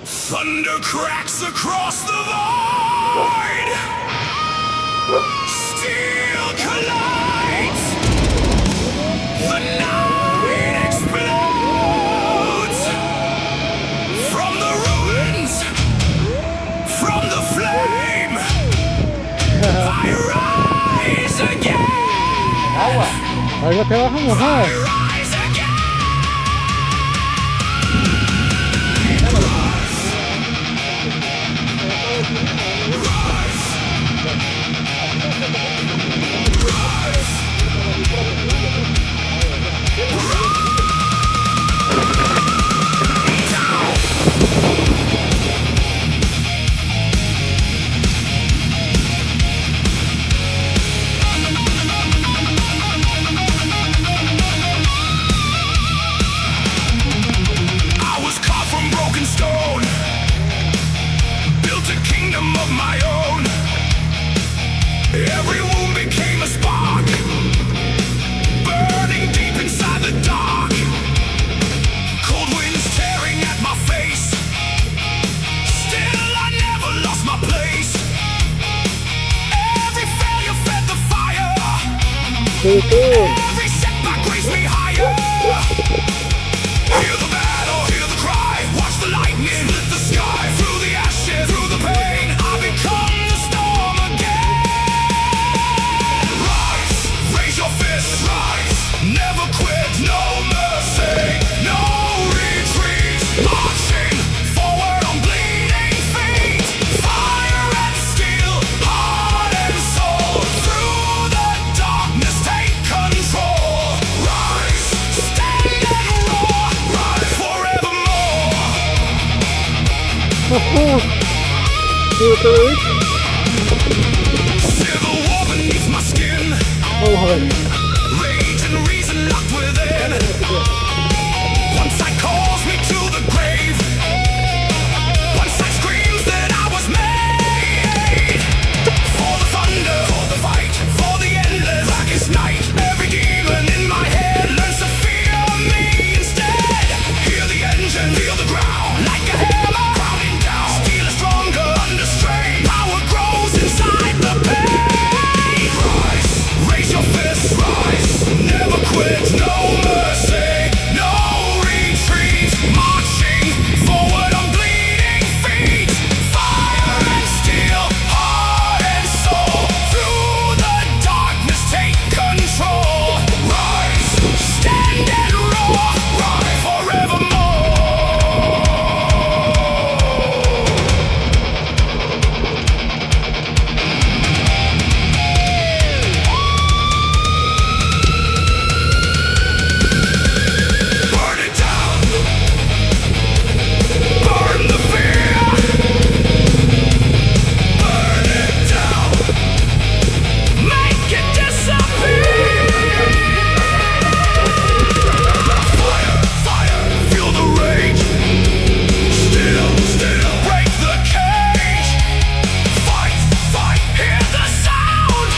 Thunder cracks across the void. Steel collides. The night explodes. From the ruins, from the flame, I rise again. Agua. Algo te baja mojado. I rise again. I was carved from broken stone, built a kingdom of my own. Every wound became a spark, burning deep inside the dark. Cold winds tearing at my face, still I never lost my place. Every failure fed the fire, every setback raised me higher. Hear the battle, hear the cry, watch the lightning lit the sky. Through the ashes, through the pain, I become the storm again. Rise, raise your fists, rise, never quit, no mercy, no retreat. Marching forward on bleeding feet, fire and steel, heart and soul. Through the darkness, take control. Rise, stand and roar, rise forevermore. Civil war beneath my skin, rage and reason locked within. One side calls me to the grave, one side screams that I was made. For the thunder, for the fight, for the endless blackest night. Every demon in my head learns to fear me instead. Hear the engine, feel the ground, like a hammer pounding down. Steel is stronger under strain, power grows inside the pain. Rise, raise your fists, rise, never quit, no mercy, no retreat. Marching forward on bleeding feet, fire and steel, heart and soul. Through the darkness, take control. Rise, stand and roar, rise forevermore. Burn it down, burn the fear, burn it down, make it disappear. Fire, fire, feel the rage, still, still, break the cage. Fight, fight, hear the sound.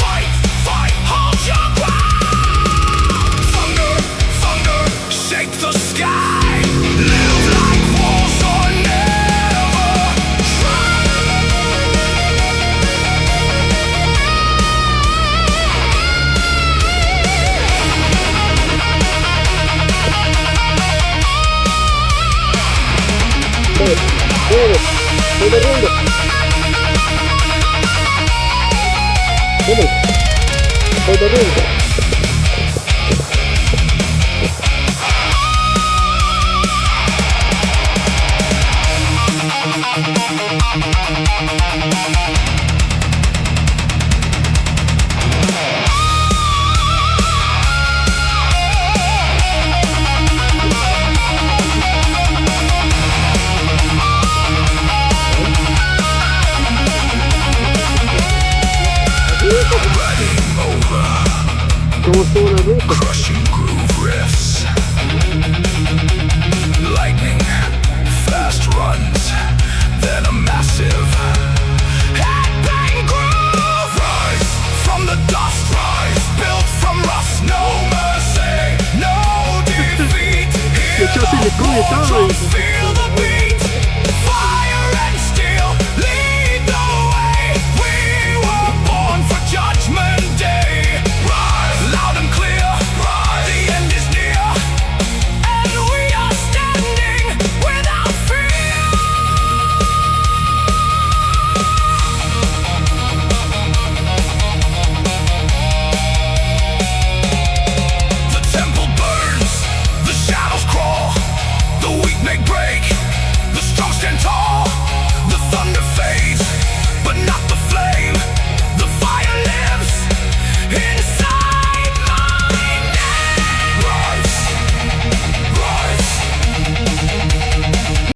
Fight, fight, hold your ground. Thunder, thunder, shake the sky. Live like walls or never try. Vamos, todo mundo.